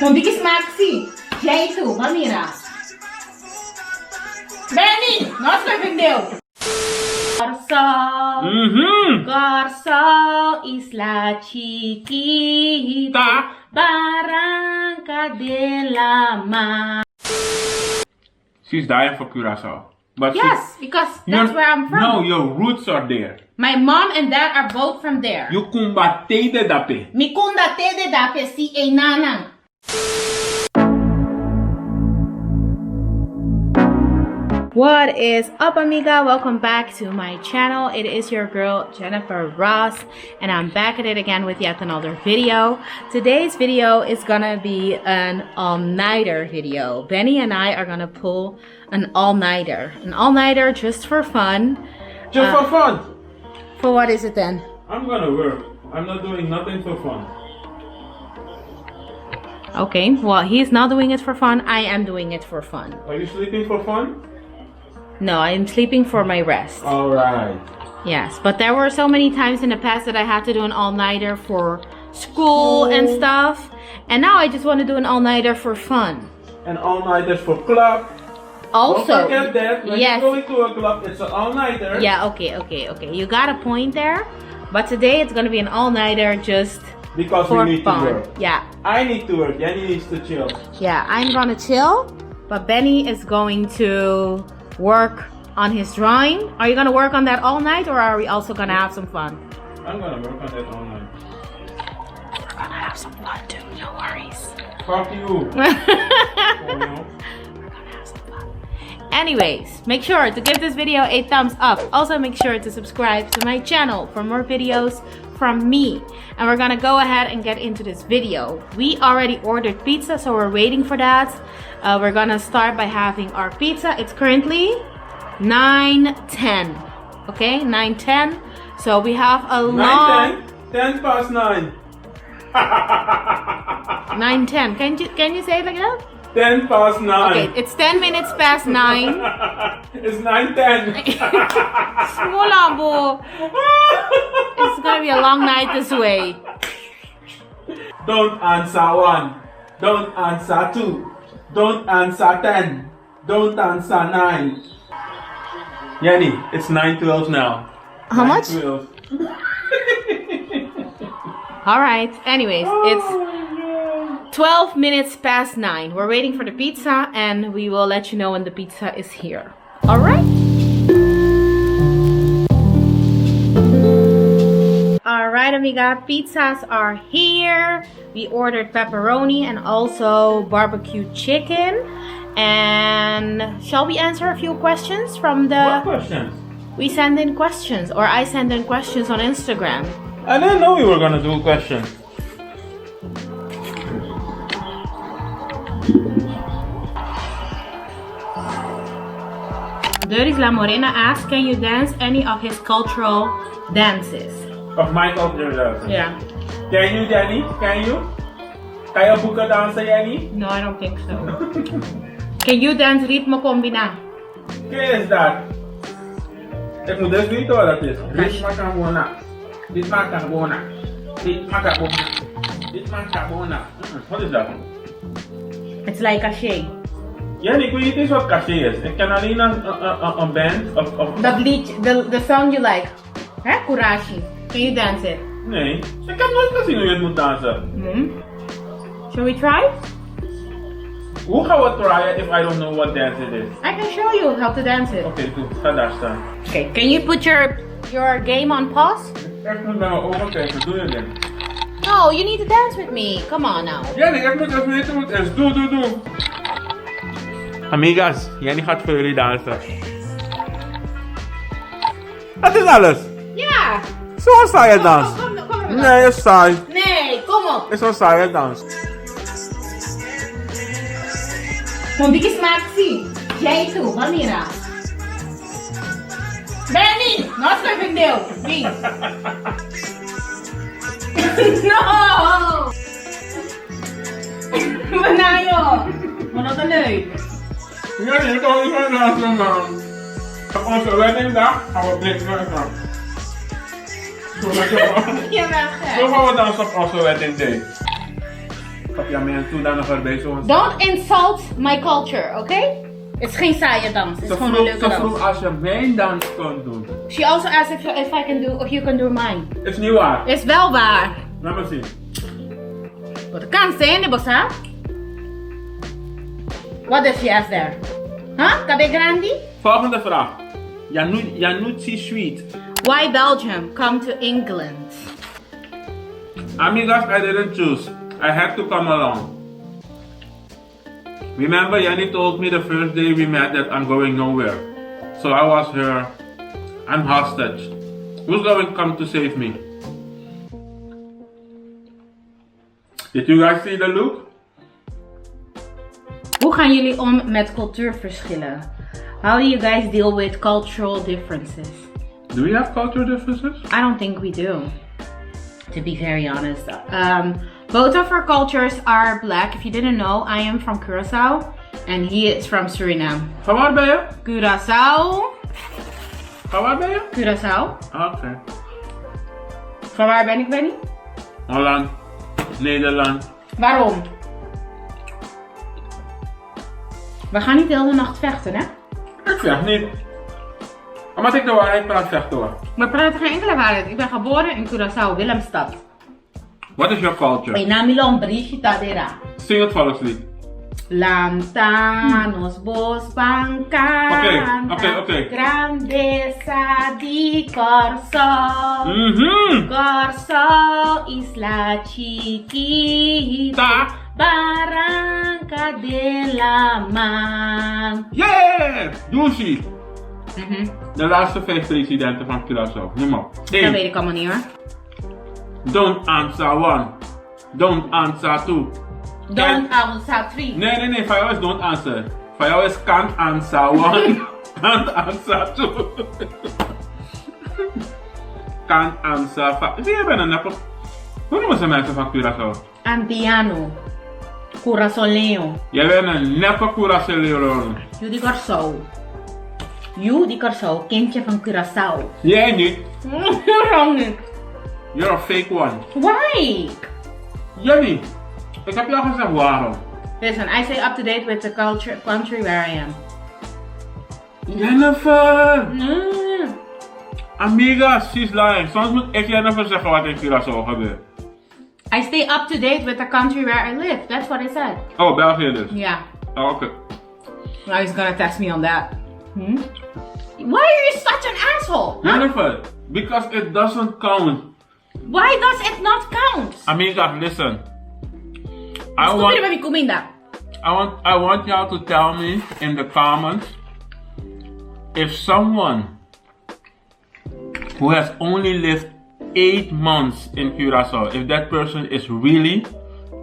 Mondikis Maxi. Jeito, Mamira. Benni, nós vendeu. Corso, Isla Chiquita, Barranca de la Mar. She's dying for Curaçao. But Yes, because that's where I'm from. No, your roots are there. My mom and dad are both from there. You kumbatei de dape. Mikunda te de dape si e nanang. What is up, amiga? Welcome back to my channel. It is your girl Jennyfer Ross, and I'm back at it again with yet another video. Today's video is gonna be an all-nighter video. Benny and I are gonna pull an all-nighter. An all-nighter just for fun. Just for fun. For what is it then? I'm gonna work. I'm not doing nothing for fun. Okay, well, he's not doing it for fun. I am doing it for fun. Are you sleeping for fun? No, I'm sleeping for my rest. Alright. Yes, but there were so many times in the past that I had to do an all-nighter for school and stuff. And now I just want to do an all-nighter for fun. An all-nighter for club. Also, don't forget that when yes. you're going to a club, it's an all-nighter. Yeah, okay. You got a point there. But today it's going to be an all-nighter just because for we need fun. to work. Yeah. I need to work. Jenny needs to chill. Yeah, I'm going to chill. But Benny is going to work on his drawing. Are you gonna work on that all night, or are we also gonna have some fun? I'm gonna work on that all night. We're gonna have some fun too, no worries. Fuck you. We're gonna have some fun. Anyways, make sure to give this video a thumbs up. Also make sure to subscribe to my channel for more videos from me. And we're gonna go ahead and get into this video. We already ordered pizza, so we're waiting for that. We're gonna start by having our pizza. It's currently 9:10. Okay, 9:10. So we have a long 10 past 9. 9:10. Can you say it like that? 10 past 9. Okay, it's 10 minutes past 9. It's 9:10. Smula bo. It's gonna be a long night this way. Don't answer 1. Don't answer 2. Don't answer 10. Don't answer 9. Yanni, it's 9:12 now. How much? 9:12. Alright, anyways, it's 12 minutes past 9. We're waiting for the pizza, and we will let you know when the pizza is here. Alright? Alright, amiga, pizzas are here. We ordered pepperoni and also barbecue chicken. And shall we answer a few questions from the... What questions? We send in questions, or I send in questions on Instagram. I didn't know we were gonna do questions. Doris La Morena asked, can you dance any of his cultural dances? Of my culture, yes. Yeah. Can you, Jenny? Can you? Can you book a dancer, Jenny? No, I don't think so. Can you dance Ritmo kombiná? ¿Qué es that? Ik moet dus weten wat dat is. Ritmo kombiná. Ritmo kombiná. Ritmo kombiná. Ritmo kombiná. What is that? It's like cachet. Jenny, kun je niet eens wat cachet is? Ik ken alleen een band of... Dat lied, the song you like. Hè, Kurashi. Can you dance it? Nee. Ik heb nooit gezien hoe je het moet dansen. Shall we try? Hoe gaan we tryen if I don't know what dance it is? I can show you how to dance it. Oké, goed. Ga daar staan. Okay, can you put your game on pause? Ik moet naar mijn ogen kijken. Doe je dit? No, you need to dance with me. Come on now. Jenny, ik moet even weten hoe het is. Doe. Amigas, Jenny gaat voor jullie dansen. Dat is alles. Ja. Zo'n saaie dans. Kom. Nee, is saai. Nee, kom op. Is zo'n saaie dans. Mondikis Maxi. Jeito, Mamira. Benni, nós vendeu. Please. No. Manayo. Wat een leuk. Jenny, je kan niet gaan dansen, man. Op onze weddingdag gaan we blikken gaan. Zo gaan we dansen op onze wedding day. Papiamento daar nog erbij zo. Don't insult my culture, okay? Het is geen saaie dans, het is gewoon een leuke Zo dans. vroeg als je mijn dans kon doen. She also asked if you can do mine. Is niet waar. Is wel waar. Laat me zien. Wat kan zijn, de bossa? What does she ask there? Huh? Cabe grandi? Volgende vraag. Janutsi Sweet. Why Belgium? Come to England. Amigas, I didn't choose. I had to come along. Remember, Yanni told me the first day we met that I'm going nowhere. So I was here. I'm hostage. Who's going to come to save me? Did you guys see the look? Hoe gaan jullie om met cultuurverschillen? How do you guys deal with cultural differences? Do we have cultural differences? I don't think we do, to be very honest. Both of our cultures are black. If you didn't know, I am from Curaçao and he is from Suriname. Van waar ben je? Curaçao. Van waar ben je? Curaçao. Oké. Van waar ben ik, Benny? Holland. Nederland. Waarom? We gaan niet de hele nacht vechten, hè? Ik vecht niet. Omdat ik de waarheid praat, vecht hoor. We praten geen enkele waarheid. Ik ben geboren in Curaçao, Willemstad. What is your culture? Mijn naam is Brigitte Dera. Zing het volkslied. Lantanos bos pancanta. Oké. Grandeza di Corso. Corso isla chiquita. Barranca de la Man. Yeah! Doesie! De laatste 5 presidenten van Curaçao. Noem maar. Dat weet ik allemaal niet hoor. Don't answer 1. Don't answer 2. Don't answer 3. Nee. Van jou is don't answer. Van jou is can't answer 1. Can't answer 2. Can't answer 5. Zie je, ben een nepper. Hoe noemen ze mensen van Curaçao? Antiano. Curaçaoleño. Jij bent een neppe Curaçaoleño. You di Corso. You di Corso, kindje van Curaçao. Jij niet. Waarom niet? You're a fake one. Why? Jenny, ik heb jou gezegd waarom. Listen, I stay up to date with the country where I am. Jennifer! Amiga, she's lying. Soms moet ik Jennifer zeggen wat in Curaçao gebeurt. I stay up to date with the country where I live. That's what I said. Oh, België dus? Yeah. Oh, oké. Now he's gonna test me on that. Why are you such an asshole? Huh? Jennifer, because it doesn't count. Why does it not count? Amiga, listen. I want y'all to tell me in the comments if someone who has only lived 8 months in Curaçao, if that person is really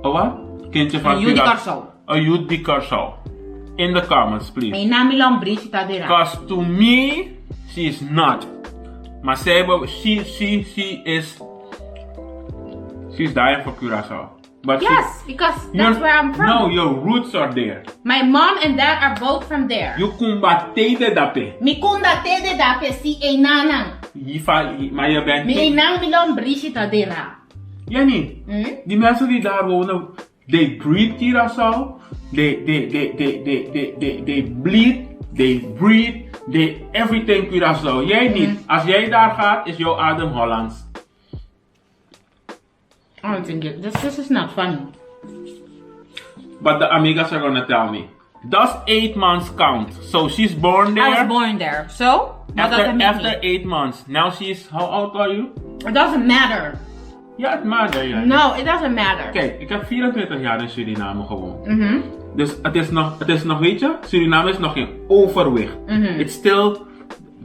a what? Kindje van Curaçao. A youth di Curaçao. In the comments, please. Mijn naam is Brigitte Dera. Because to me, she is not. Maar she's dying for Curaçao. But yes, because that's where I'm from. No, your roots are there. My mom and dad are both from there. You kumbatete dape. Mi kumbatete dape si enanang. Maar je bent Mijn naam is Brigitte Dera. Jenny, die mensen die daar wonen, they breed Curaçao. They bleed, they breed, they everything Curaçao. Jij niet. Als jij daar gaat, is jouw adem Hollands. I don't think this is not funny. But the amigas are gonna tell me. Does 8 months count? So she's born there. I was born there. So? After 8 months. Now she's, how old are you? It doesn't matter. Ja, het maakt ja. No, it doesn't matter. Kijk, ik heb 24 jaar in Suriname gewoond. Dus het is nog, weet je, Suriname is nog geen overwicht. It's still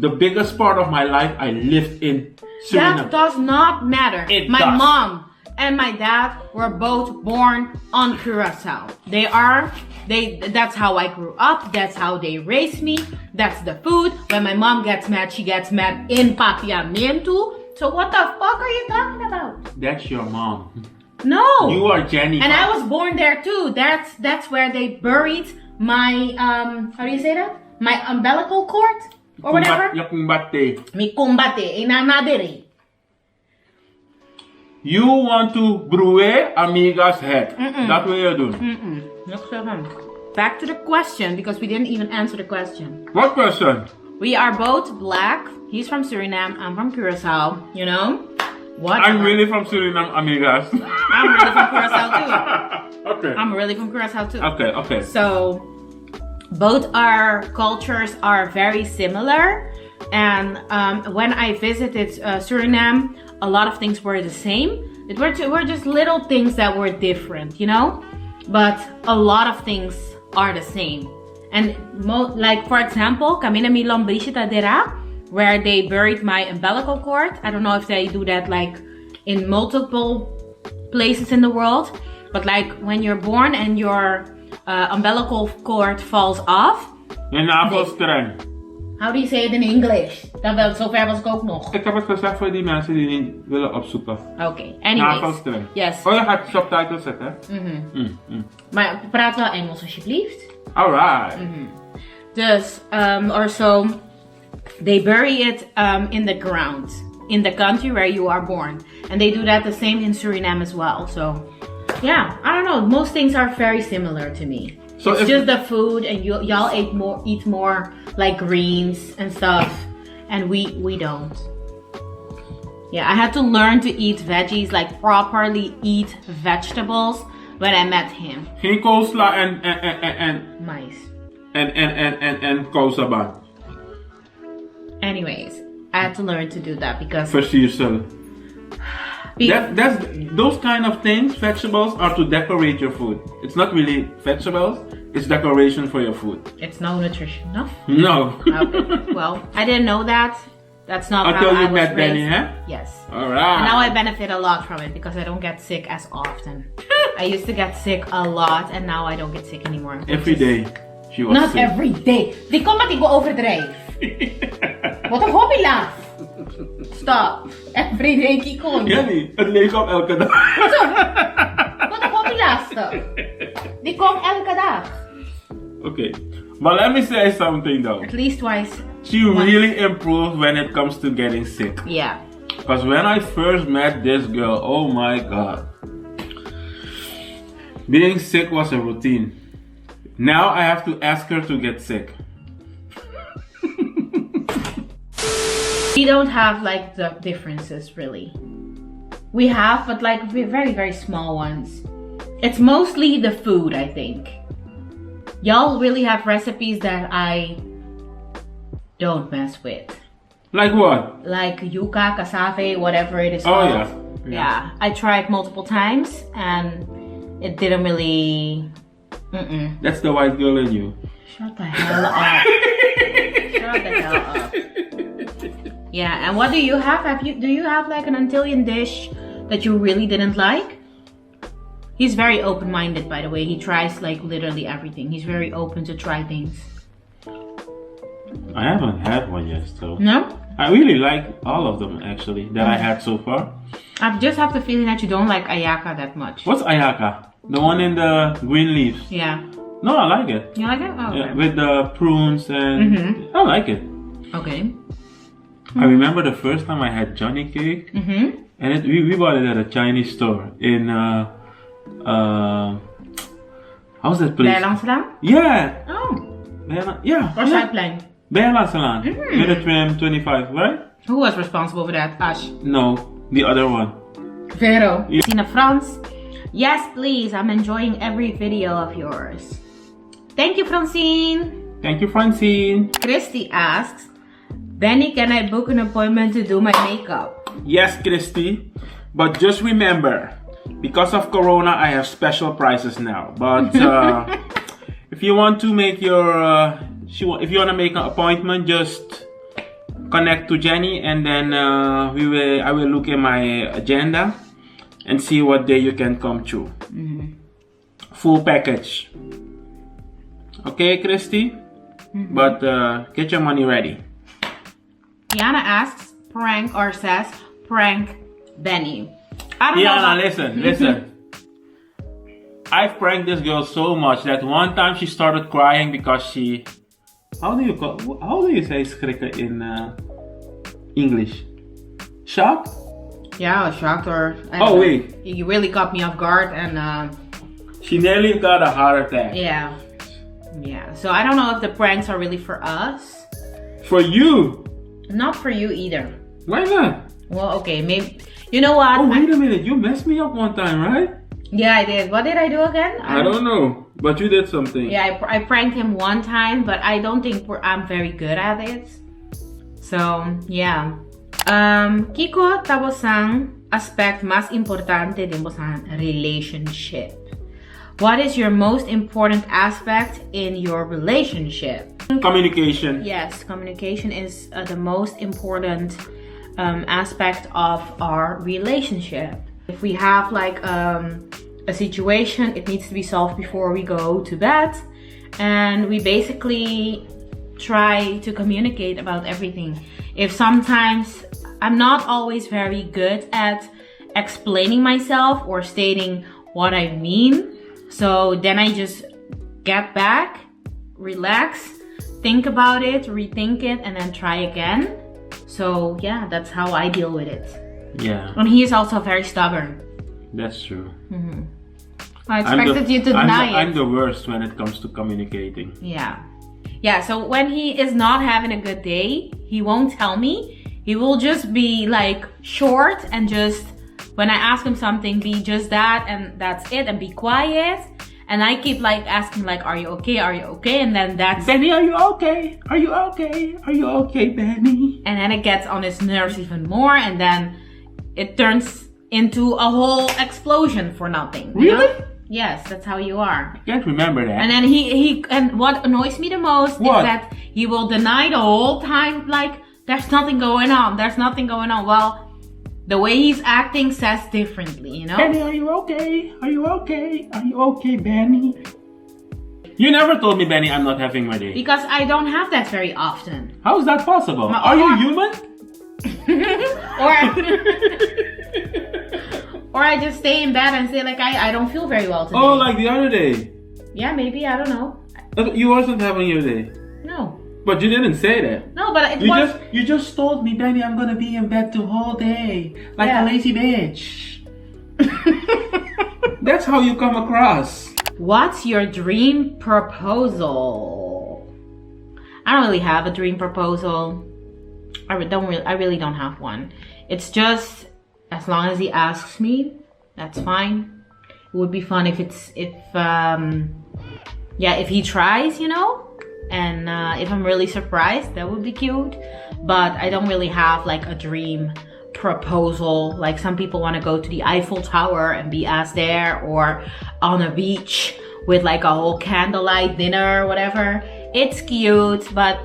the biggest part of my life I lived in Suriname. That does not matter. My mom and my dad were both born on Curaçao. That's how I grew up. That's how they raised me. That's the food. When my mom gets mad, she gets mad in papiamento. So what the fuck are you talking about? That's your mom. No. You are Jenny. And I was born there too. That's where they buried my how do you say that? My umbilical cord or whatever. Ya kumbate. Mi kumbate inanadere. You want to brew amiga's head. That's what you do. Back to the question, because we didn't even answer the question. What question? We are both black. He's from Suriname. I'm from Curacao. You know? What? I'm really from Suriname, amigas. I'm really from Curacao too. Okay. I'm really from Curacao too. Okay. So, both our cultures are very similar. And when I visited Suriname, a lot of things were the same. It were just little things that were different, you know? But a lot of things are the same. And like, for example, kami na milong Brishita Dera, where they buried my umbilical cord. I don't know if they do that like in multiple places in the world. But like when you're born and your umbilical cord falls off. How do you say it in English? Zover was ik ook nog. Ik heb het gezegd voor die mensen die niet willen opzoeken. Oké, anyways. Navelstreng. Yes. Oh, je gaat subtitles zetten, hè? Maar praat wel Engels alsjeblieft. Alright. Dus, or so, they bury it in the ground. In the country where you are born. And they do that the same in Suriname as well. So, yeah, I don't know. Most things are very similar to me. So it's just the food, and y'all eat more like greens and stuff, and we don't. Yeah, I had to learn to eat veggies, like properly eat vegetables when I met him. Geen coleslaw en Mais. En kousaban. Anyways, I had to learn to do that because Versiersel. Those kind of things, vegetables, are to decorate your food. It's not really vegetables, it's decoration for your food. It's no nutrition, no? No. Okay. Well, I didn't know that. That's not Until how I you was met raised. Benny, huh? Yes. Alright. And now I benefit a lot from it because I don't get sick as often. I used to get sick a lot and now I don't get sick anymore. Every day she was Not sick. every day. Di ko mati ko overdrive. Wat een hobby laat. Stop. Every day kikon. Jenny, het leek op elke dag. Wat een hobby laat. Die komt elke dag. Okay. But let me say something though. At least twice. She really improved when it comes to getting sick. Yeah. Because when I first met this girl, oh my god. Being sick was a routine. Now I have to ask her to get sick. We don't have like the differences really. We have, but like very, very small ones. It's mostly the food, I think. Y'all really have recipes that I don't mess with. Like what? Like yuca, cassave, whatever it is Oh called. yeah. I tried multiple times and it didn't really... That's the white girl in you. Shut the hell up. Shut the hell up. Yeah, and what do you have? Do you have like an Antillean dish that you really didn't like? He's very open-minded, by the way. He tries like literally everything. He's very open to try things. I haven't had one yet, so. No? I really like all of them actually that I had so far. I just have the feeling that you don't like ayaka that much. What's ayaka? The one in the green leaves? Yeah. No, I like it. You like it? Oh, okay. Yeah, with the prunes and I like it. Okay. I remember the first time I had Johnny cake, and we bought it at a Chinese store in how's that place? Amsterdam? Yeah. Oh. Yeah. Or Zuidplein? Salon. With a trim 25, right? Who was responsible for that? Ash? No, the other one. Vero. Yeah. Tina France. Yes, please. I'm enjoying every video of yours. Thank you, Francine. Thank you, Francine. Christy asks, Benny, can I book an appointment to do my makeup? Yes, Christy. But just remember, because of Corona, I have special prices now. But if you want to make your, if you want to make an appointment, just connect to Jenny, and then I will look at my agenda and see what day you can come through. Full package. Okay, Christy? But get your money ready. Diana asks, prank or says, prank Benny. I don't Diana, know. listen. I've pranked this girl so much that one time she started crying because she... How do you say schrikken in English? Shock? Yeah, I was shocked. Oh, wait. You really caught me off guard, and she nearly got a heart attack. Yeah. Yeah. So I don't know if the pranks are really for us. For you. Not for you either. Why not? Well, okay, maybe. You know what? Oh, wait a minute. You messed me up one time, right? Yeah, I did. What did I do again? I don't know. But you did something. Yeah, I pranked him one time, but I don't think I'm very good at it. So, yeah. Kiko, tapos ang aspect mas importante din mo sa relationship. What is your most important aspect in your relationship? Communication. Yes, communication is the most important aspect of our relationship. If we have like a situation, it needs to be solved before we go to bed, and we basically try to communicate about everything. If sometimes I'm not always very good at explaining myself or stating what I mean, so then I just get back, relax, think about it, rethink it, and then try again. So yeah, that's how I deal with it. Yeah. And he is also very stubborn. That's true. Mm-hmm. I expected you to deny it. I'm the worst when it comes to communicating. Yeah. Yeah, so when he is not having a good day, he won't tell me. He will just be like short and just, when I ask him something, be just that and that's it, and be quiet. And I keep like asking like, are you okay? Are you okay? And then that's... Benny, are you okay? Are you okay? Are you okay, Benny? And then it gets on his nerves even more, and then it turns into a whole explosion for nothing. Really? Know? Yes, that's how you are. I can't remember that. And then and what annoys me the most is that he will deny the whole time, like, there's nothing going on. There's nothing going on. Well, the way he's acting says differently, you know? Benny, are you okay? Are you okay? Are you okay, Benny? You never told me, Benny, I'm not having my day. Because I don't have that very often. How is that possible? Are you human? Or I just stay in bed and say like, I don't feel very well today. Oh, like the other day? Yeah, maybe, I don't know. You wasn't having your day? No. But you didn't say that. No, but You just told me, Benny, I'm gonna be in bed the whole day. Like a lazy bitch. That's how you come across. What's your dream proposal? I don't really have a dream proposal. I really don't have one. It's just, as long as he asks me, that's fine. It would be fun if he tries, you know? And if I'm really surprised, that would be cute. But I don't really have like a dream proposal. Like some people want to go to the Eiffel Tower and be asked there, or on a beach with like a whole candlelight dinner or whatever. It's cute, but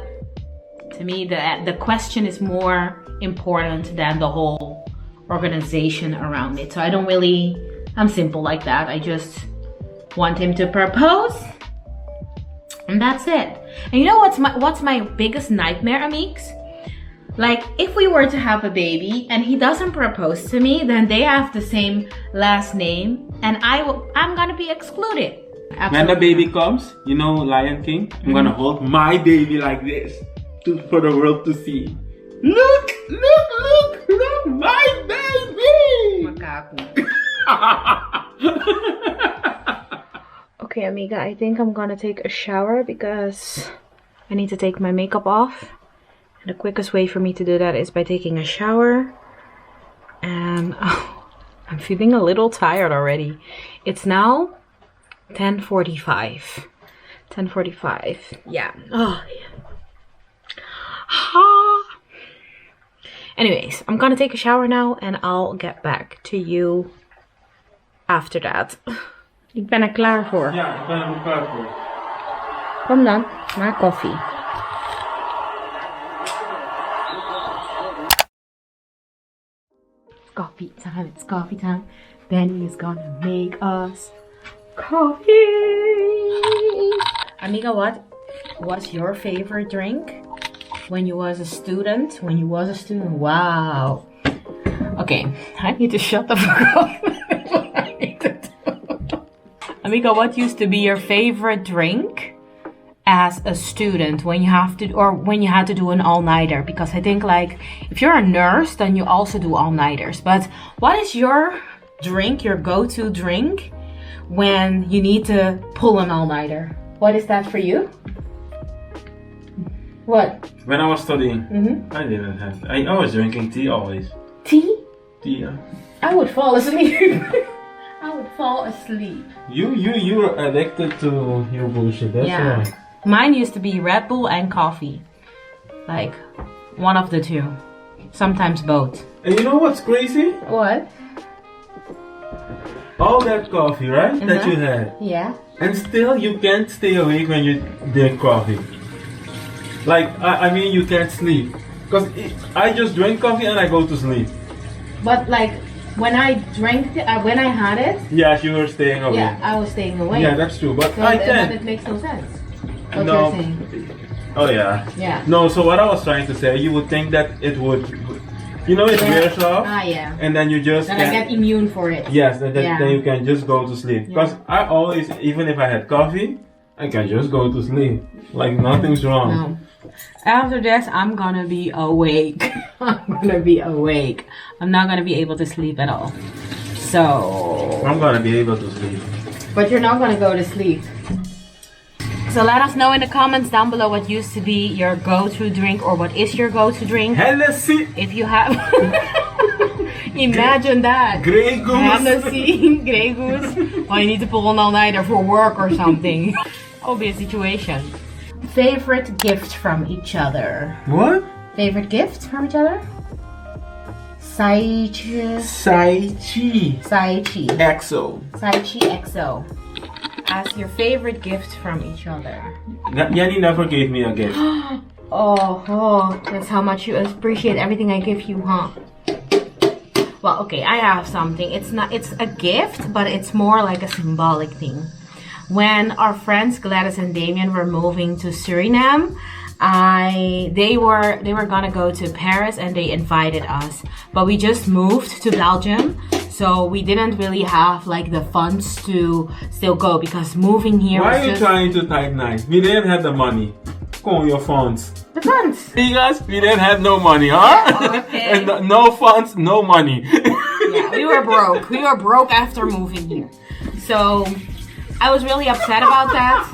to me the question is more important than the whole organization around it. So I'm simple like that. I just want him to propose, and that's it. And you know what's my biggest nightmare, Amix? Like, if we were to have a baby and he doesn't propose to me, then they have the same last name, and I'm gonna be excluded. Absolutely. When the baby comes, you know, Lion King, I'm gonna hold my baby like this for the world to see. Look, my baby! Macaco. Okay, amiga, I think I'm gonna take a shower because I need to take my makeup off. And the quickest way for me to do that is by taking a shower. And I'm feeling a little tired already. It's now 10:45. 10:45. Yeah. Oh, yeah. Anyways, I'm gonna take a shower now and I'll get back to you after that. Ik ben er klaar voor. Ja, ik ben er klaar voor. Kom dan, maak koffie. Coffee time, it's coffee time. Benny is gonna make us coffee. Amiga, what was your favorite drink when you was a student? Wow. Okay, I need to shut the fuck up. Amiga, what used to be your favorite drink as a student when you have to, or when you had to do an all-nighter? Because I think like if you're a nurse, then you also do all-nighters. But what is your drink, your go-to drink when you need to pull an all-nighter? What is that for you? What? When I was studying, I didn't have. I was drinking tea always. Tea? Tea, yeah. I would fall asleep. I would fall asleep. You're addicted to your bullshit. That's why. Mine used to be Red Bull and coffee. Like, one of the two. Sometimes both. And you know what's crazy? What? All that coffee, right? That you had. Yeah. And still you can't stay awake when you drink coffee. Like, I mean, you can't sleep. Because I just drink coffee and I go to sleep. But like, when I drank it, when I had it... Yes, you were staying awake. Yeah, I was staying awake. Yeah, that's true. But so I can't. But it makes no sense. What No. you're saying. Oh yeah. Yeah. No, so what I was trying to say, you would think that it would, you know, it wears off. Ah, yeah. And then you just Then I get immune for it. Yes, then you can just go to sleep. Because I always, even if I had coffee, I can just go to sleep. Like nothing's wrong. No. After this, I'm gonna be awake. I'm gonna be awake. I'm not gonna be able to sleep at all. So... I'm gonna be able to sleep. But you're not gonna go to sleep. So let us know in the comments down below what used to be your go-to drink, or what is your go-to drink. Hennessy! If you have... Imagine that. Grey Goose! Hennessy, Grey Goose. Well, you need to pull an all-nighter for work or something. Obvious situation. Favorite gift from each other. What? Favorite gift from each other? Saichi. Saichi. XO. Saichi XO. As your favorite gift from each other. Yanni never gave me a gift. Oh, that's how much you appreciate everything I give you, huh? Well, okay, I have something. It's a gift, but it's more like a symbolic thing. When our friends Gladys and Damien were moving to Suriname, they were gonna go to Paris and they invited us, but we just moved to Belgium, so we didn't really have like the funds to still go, because moving here. Why are you trying to type nice? We didn't have the money. Go on your funds. The funds. You guys, we didn't have no money, huh? Okay. And no funds, no money. Yeah, we were broke. We were broke after moving here, so I was really upset about that,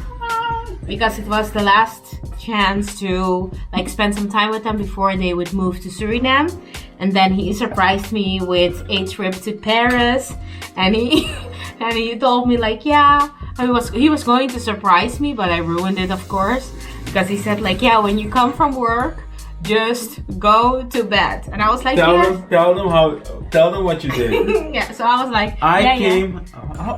because it was the last chance to like spend some time with them before they would move to Suriname. And then he surprised me with a trip to Paris, and he told me like, yeah, he was going to surprise me, but I ruined it, of course, because he said like, yeah, when you come from work, just go to bed. And I was like, tell them what you did. Yeah, so I was like, I came.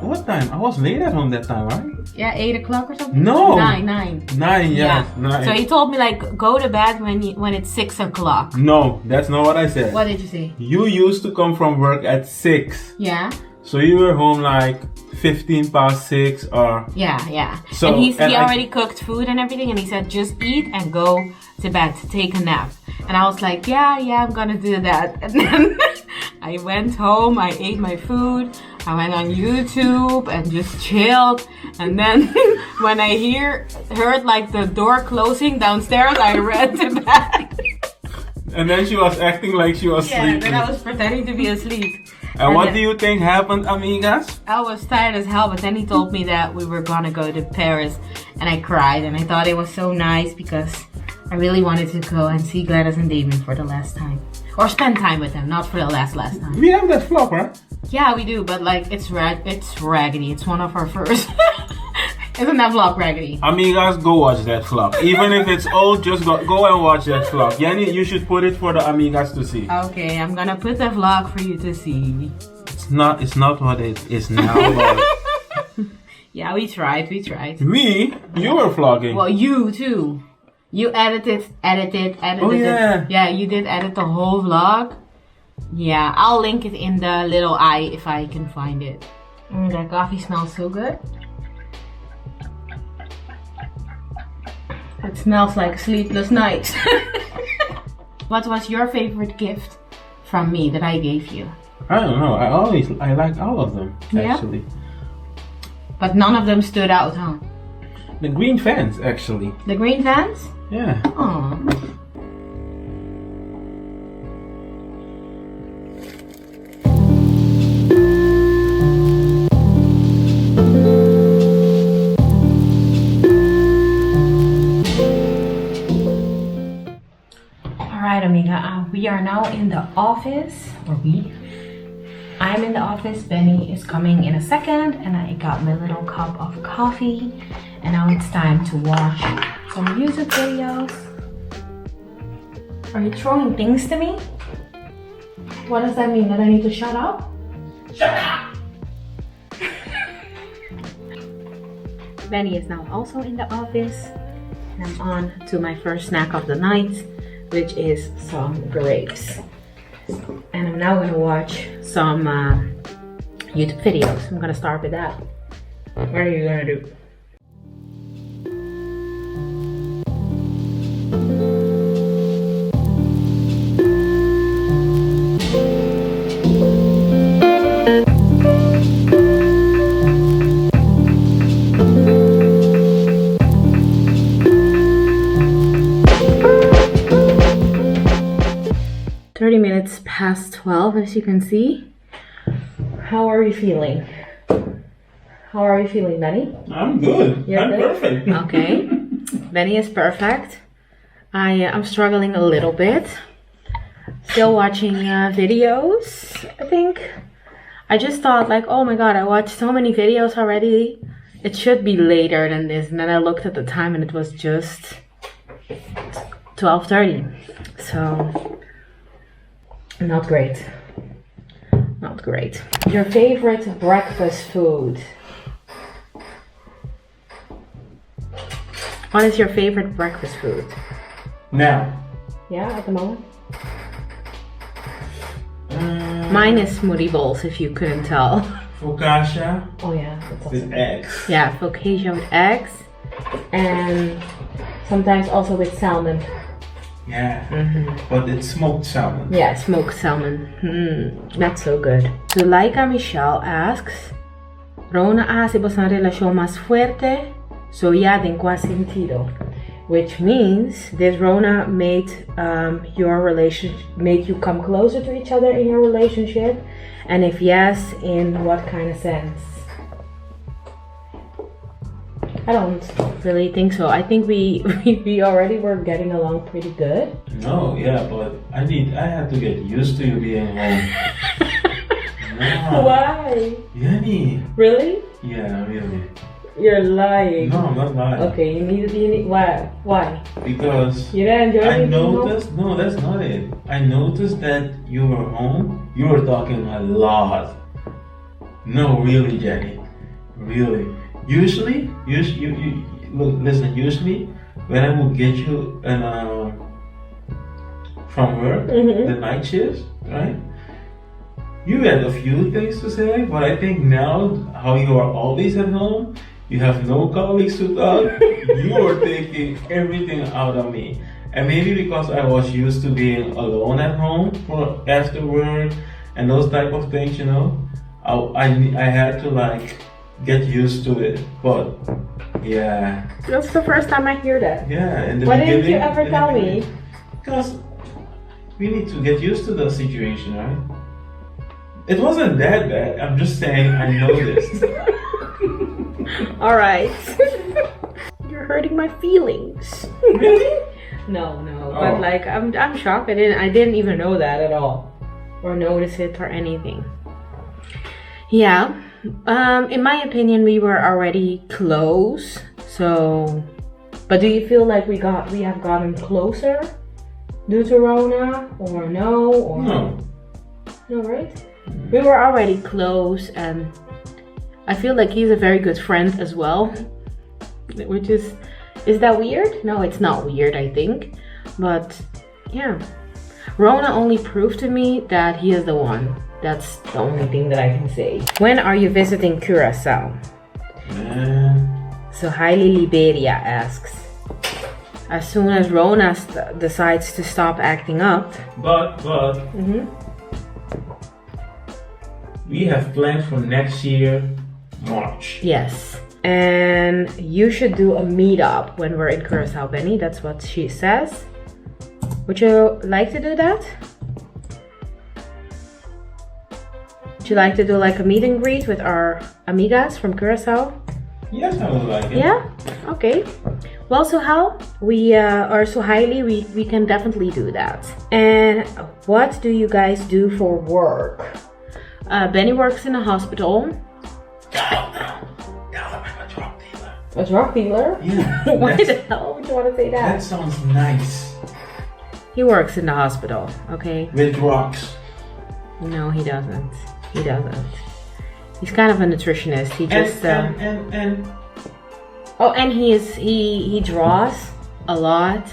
What time? I was late at home that time, right? Yeah, 8 o'clock or something. No. 9. 9, yes, 9. So he told me like, go to bed when it's 6 o'clock. No, that's not what I said. What did you say? You used to come from work at 6. Yeah. So you were home like 15 past 6 or... Yeah. So, and he already cooked food and everything, and he said, just eat and go to bed, take a nap. And I was like, yeah, I'm gonna do that. And then I went home, I ate my food, I went on YouTube and just chilled. And then when I heard like the door closing downstairs, I ran to bed. And then she was acting like she was sleeping. Yeah, then I was pretending to be asleep. And what do you think happened, amigas? I was tired as hell, but then he told me that we were gonna go to Paris, and I cried, and I thought it was so nice because I really wanted to go and see Gladys and Damien for the last time. Or spend time with them, not for the last time. We have that vlog, right? Yeah, we do, but like, it's raggedy. It's one of our first. Isn't that vlog raggedy? Amigas, go watch that vlog. Even if it's old, just go and watch that vlog. Yanni, you should put it for the amigas to see. Okay, I'm gonna put the vlog for you to see. It's not what it is now. Yeah, we tried. Me? You were vlogging. Well, you too. You edited. Oh yeah. Yeah, you did edit the whole vlog. Yeah, I'll link it in the little eye if I can find it. That coffee smells so good. It smells like a sleepless night. What was your favorite gift from me that I gave you? I don't know. I like all of them, actually. But none of them stood out, huh? The green fans, actually. The green fans? Yeah. Aww. Alright, amiga, we are now in the office, I'm in the office, Benny is coming in a second, and I got my little cup of coffee, and now it's time to watch some music videos. Are you throwing things to me? What does that mean? That I need to shut up? Shut up! Benny is now also in the office, and I'm on to my first snack of the night, which is some grapes. And I'm now gonna watch some YouTube videos. I'm gonna start with that. What are you gonna do? 30 minutes past 12, as you can see. How are you feeling? How are you feeling, Benny? I'm good. You're I'm good? perfect. Okay. Benny is perfect. I'm struggling a little bit. Still watching videos, I think. I just thought like, oh my god, I watched so many videos already. It should be later than this. And then I looked at the time and it was just 12:30. So, not great. Not great. Your favorite breakfast food? What is your favorite breakfast food? Now. Yeah, at the moment? Mine is smoothie bowls, if you couldn't tell. Focaccia Oh yeah, that's awesome. with eggs. Yeah, focaccia with eggs. And sometimes also with salmon. Yeah, but it's smoked salmon. Yeah, smoked salmon. That's so good. Zuleika Michelle asks, Rona hace una relación más fuerte, so ya en cuál sentido? Which means, did Rona made your relationship, make you come closer to each other in your relationship? And if yes, in what kind of sense? I don't really think so. I think we already were getting along pretty good. No, yeah, but I have to get used to you being home. No. Why? Jenny. Really? Yeah, really. You're lying. No, I'm not lying. Okay, you need why? Why? Because You didn't enjoy I being home? noticed, no, that's not it. I noticed that you were home, you were talking a lot. No, really, Jenny. Really. Usually, look, listen, usually when I would get you from work, the night shifts, right? You had a few things to say, but I think now, how you are always at home, you have no colleagues to talk, you are taking everything out of me. And maybe because I was used to being alone at home for after work and those type of things, you know, I had to like get used to it. But yeah. That's the first time I hear that. Yeah, in the Why beginning. didn't you ever tell me? Because we need to get used to the situation, right? It wasn't that bad. I'm just saying I noticed. Alright. You're hurting my feelings. Really? No, Oh. but like I'm shocked. I didn't even know that at all, or notice it or anything. Yeah, in my opinion, we were already close. So, but do you feel like we have gotten closer due to Rona, or no? Or No. No, right? We were already close, and I feel like he's a very good friend as well. Which is that weird? No, it's not weird, I think. But yeah, Rona only proved to me that he is the one. That's the only thing that I can say. When are you visiting Curacao? So Hailey Liberia asks, as soon as Rona decides to stop acting up. But we have plans for next year, March. Yes. And you should do a meetup when we're in Curacao, Benny. That's what she says. Would you like to do that? Would you like to do like a meet and greet with our amigas from Curacao? Yes, I would like it. Yeah? Okay. Well, Suhail, we can definitely do that. And what do you guys do for work? Benny works in a hospital. No, I'm a drug dealer. A drug dealer? Yeah. Why the hell would you want to say that? That sounds nice. He works in the hospital, okay? With drugs. No, he doesn't. He doesn't. He's kind of a nutritionist. He just Oh, and he draws a lot.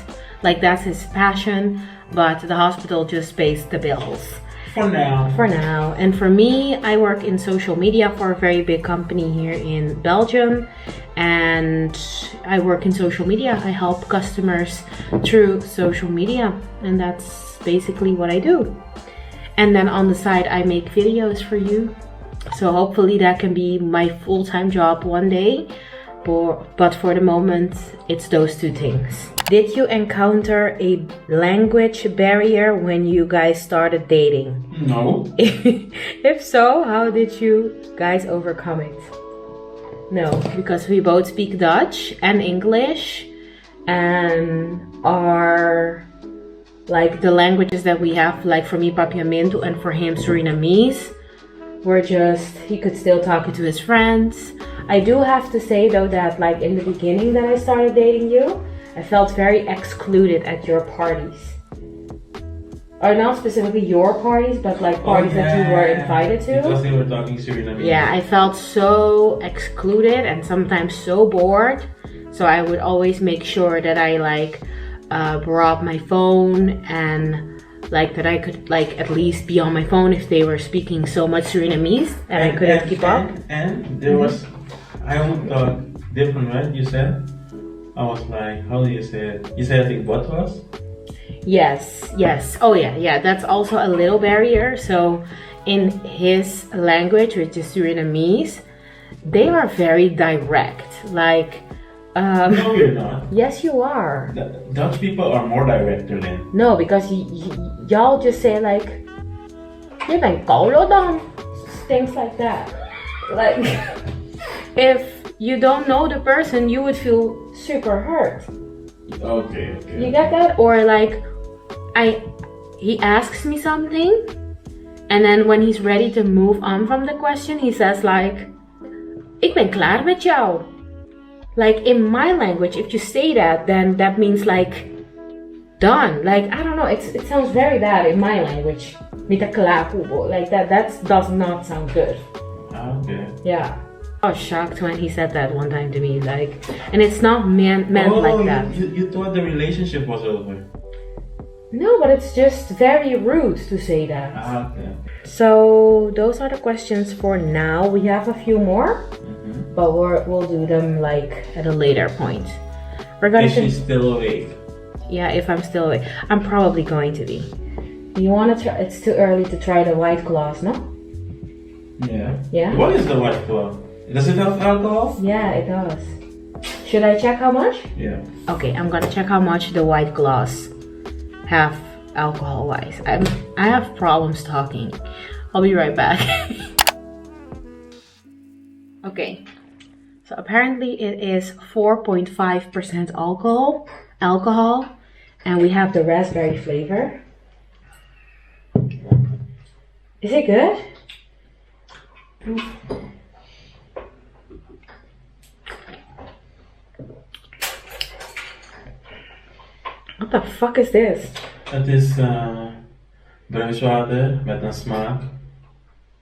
Like that's his passion, but the hospital just pays the bills. For now. For now. And for me, I work in social media for a very big company here in Belgium. And I work in social media. I help customers through social media. And that's basically what I do. And then on the side, I make videos for you. So hopefully that can be my full-time job one day. But for the moment, it's those two things. Did you encounter a language barrier when you guys started dating? No. If so, how did you guys overcome it? No, because we both speak Dutch and English, and our like the languages that we have, like for me Papiamento and for him Surinamese, were just, he could still talk to his friends. I do have to say though that like in the beginning that I started dating you, I felt very excluded at your parties. Or not specifically your parties, but like parties that you were invited to. Because they were talking Surinamese. Yeah, I felt so excluded and sometimes so bored. So I would always make sure that I like brought my phone and like that I could like at least be on my phone if they were speaking so much Surinamese and I couldn't keep up. And there was, I would talk different, right? You said? I was like, how do you say it? You said I think what was? Yes, yes. Oh yeah, that's also a little barrier. So in his language, which is Surinamese, they are very direct. Like, no, you're not. Yes, you are. Dutch people are more direct than. No, because y'all just say like, "Je bent koulo dan," things like that. Like, if you don't know the person, you would feel super hurt. Okay. You get that? Or like, he asks me something, and then when he's ready to move on from the question, he says like, "Ik ben klaar met jou." Like in my language, if you say that, then that means like done. Like I don't know, it sounds very bad in my language. Met a klaar poebo. Like that does not sound good. Okay. Yeah. I was shocked when he said that one time to me, like, and it's not meant like that. You thought the relationship was over. No, but it's just very rude to say that. Okay. So those are the questions for now. We have a few more, but we'll do them like at a later point. We're gonna. Is she still awake? Yeah, if I'm still awake, I'm probably going to be. You want to try? It's too early to try the white claws, no? Yeah. Yeah. What is the white claw? Does it have alcohol? Yeah, it does. Should I check how much? Yeah. Okay, I'm gonna check how much the white claws have alcohol-wise. I have problems talking. I'll be right back. Okay, so apparently it is 4.5% alcohol, and we have the raspberry flavor. Is it good? What the fuck is this? Het is bruiswater met een smaak.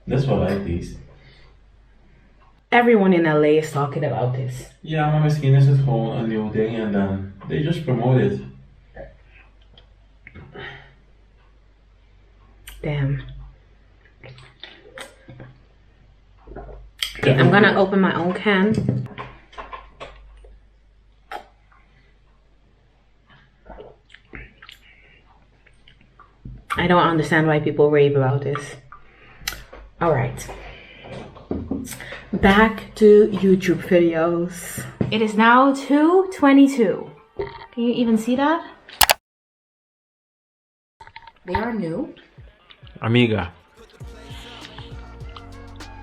That's what I taste. Everyone in LA is talking about this. Ja, maar misschien is het gewoon een nieuw ding en dan they just promote it. Damn. Okay, I'm gonna open my own can. I don't understand why people rave about this. Alright. Back to YouTube videos. It is now 2:22. Can you even see that? They are new. Amiga,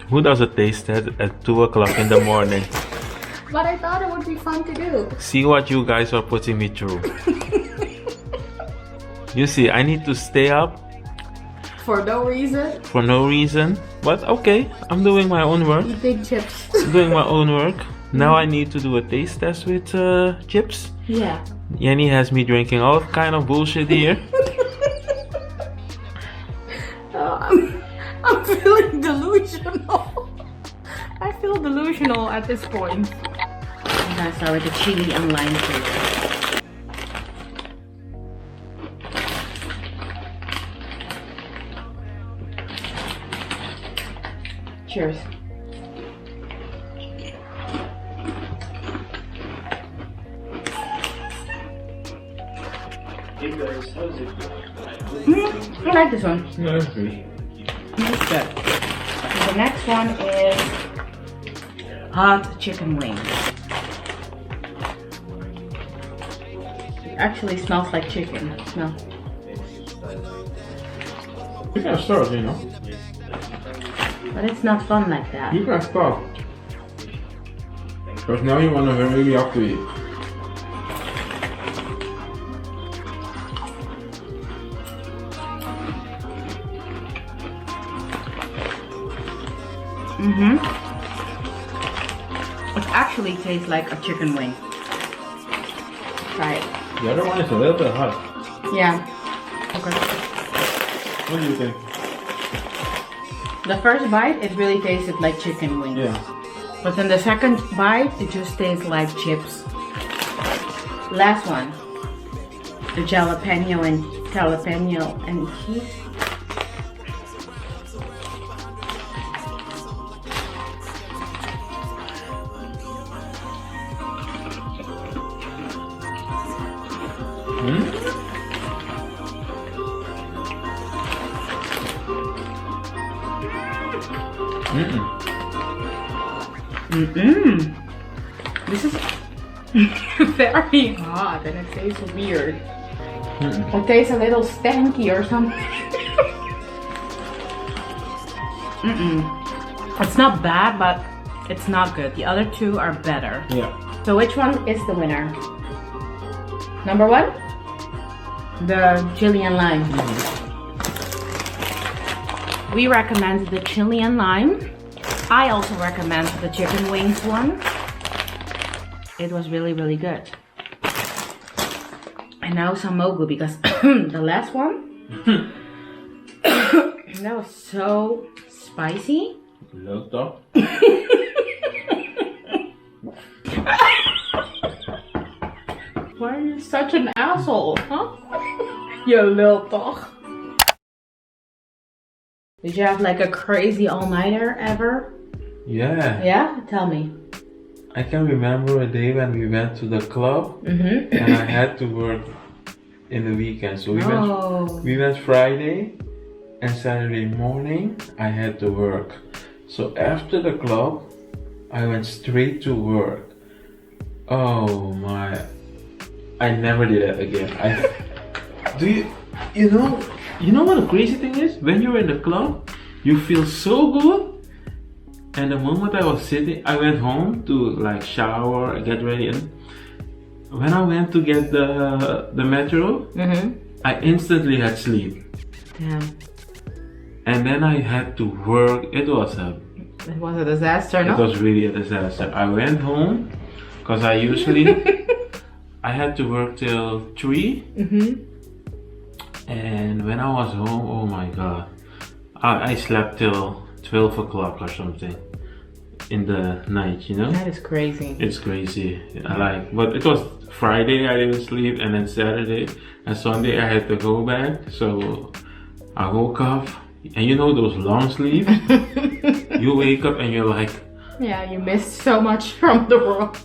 who does a taste test at 2 o'clock in the morning? But I thought it would be fun to do. See what you guys are putting me through. You see, I need to stay up For no reason. for no reason. But okay, I'm doing my own work. Eating chips. Doing my own work. Now I need to do a taste test with chips. Yeah. Jenny has me drinking all kind of bullshit here. I'm feeling delusional. I feel delusional at this point. I'm gonna start with the chili and lime flavor. Cheers. I like this one. No, that's good. It's good. The next one is hot chicken wings. It actually smells like chicken. Smell. You can start, you know. But it's not fun like that. You can stop. Because now you want to hurry me up to eat. It actually tastes like a chicken wing. Try it. The other one is a little bit hot. Yeah. Okay. What do you think? The first bite, it really tasted like chicken wings. Yeah. But then the second bite, it just tastes like chips. Last one. The jalapeno and cheese. This is very hot and it tastes weird. It tastes a little stanky or something. It's not bad, but it's not good. The other two are better. Yeah. So which one is the winner? Number one? The chili and lime. We recommend the chili and lime. I also recommend the chicken wings one. It was really, really good. And now some mogu because the last one, that was so spicy. Little top. Why are you such an asshole, huh? You little dog. Did you have like a crazy all-nighter ever? Yeah. Yeah? Tell me. I can remember a day when we went to the club and I had to work in the weekend. So we went Friday and Saturday morning I had to work. So after the club I went straight to work. Oh my, I never did that again. You know what the crazy thing is? When you're in the club, you feel so good. And the moment I was sitting, I went home to like shower, get ready, and when I went to get the metro, I instantly had sleep. Damn. And then I had to work. It was a disaster, no? It was really a disaster. I went home because I usually I had to work till 3. And when I was home, oh my god, I slept till 12 o'clock or something in the night, you know? That is crazy. It's crazy. But it was Friday I didn't sleep, and then Saturday and Sunday I had to go back. So I woke up, and you know those long sleeps? You wake up and you're like, yeah, you missed so much from the world.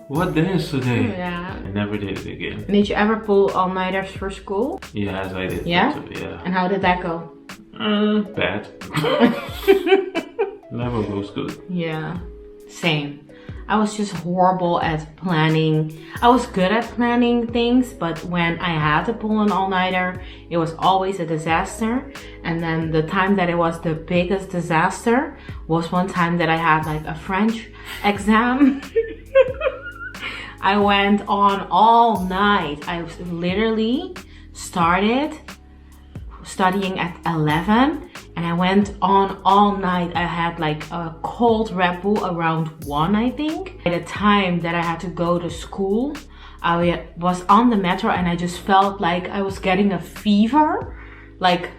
What day is today? Yeah. I never did it again. Did you ever pull all-nighters for school? Yes, I did. Yeah? Too, yeah. And how did that go? Bad. Never goes good. Yeah. Same. I was just horrible at planning. I was good at planning things, but when I had to pull an all-nighter, it was always a disaster. And then the time that it was the biggest disaster was one time that I had like a French exam. I went on all night. I literally started studying at 11 and I went on all night. I had like a cold Red Bull around 1, I think. At the time that I had to go to school, I was on the metro and I just felt like I was getting a fever. Like,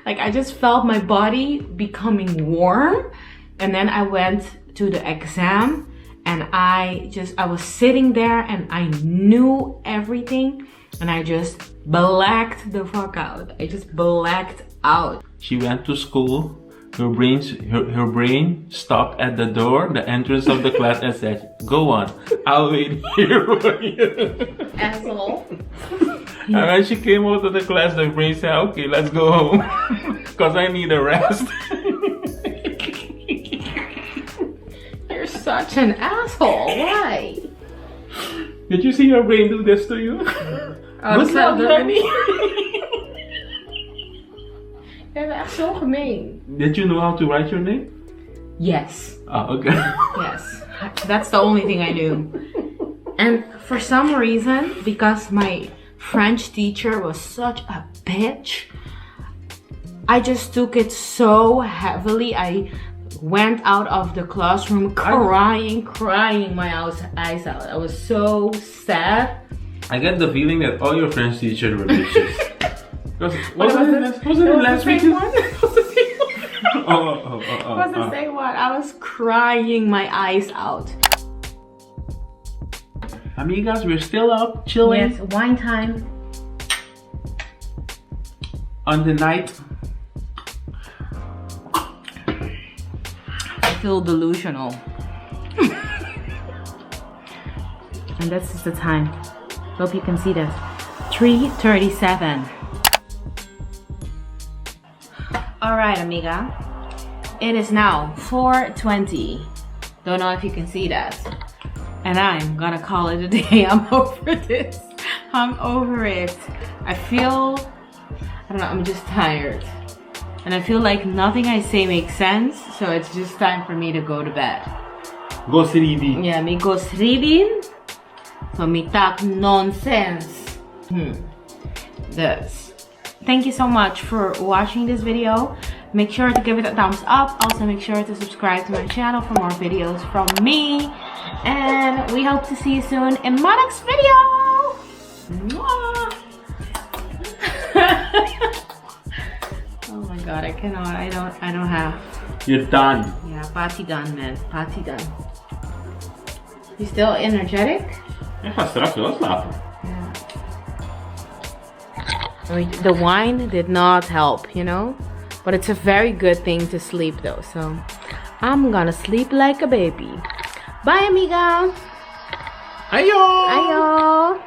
like I just felt my body becoming warm. And then I went to the exam and I was sitting there and I knew everything and I just blacked the fuck out. I just blacked out. She went to school. Her brain stopped at the door, the entrance of the class, and said, "Go on, I'll wait here for you." Asshole. And when she came out of the class, the brain said, "Okay, let's go home, because I need a rest." You're such an asshole. Why? Did you see your brain do this to you? What's that, Jenny? Jij bent echt zo gemeen. Did you know how to write your name? Yes. Oh, okay. Yes. That's the only thing I knew. And for some reason, because my French teacher was such a bitch, I just took it so heavily. I went out of the classroom crying my eyes out. I was so sad. I get the feeling that all your French teachers were bitches. Wasn't it last week? Was the same one. I was crying my eyes out. Amigas, we're still up, chilling. Yes, wine time. On the night. I feel delusional. And this is the time. Hope you can see this. 3:37. Alright, amiga. It is now 4:20. Don't know if you can see that. And I'm gonna call it a day. I'm over this. I'm over it. I don't know, I'm just tired. And I feel like nothing I say makes sense. So it's just time for me to go to bed. Go sleepy. Yeah, me go sleeping. So me talk nonsense. This. Thank you so much for watching this video. Make sure to give it a thumbs up. Also make sure to subscribe to my channel for more videos from me. And we hope to see you soon in my next video. Mwah. Oh my god, I cannot. I don't have. You're done. Yeah, party done, man. Party done. You still energetic? Ik ga straks wel slapen. The wine did not help, you know? But it's a very good thing to sleep though. So I'm gonna sleep like a baby. Bye, amiga. Ayo! Ayo!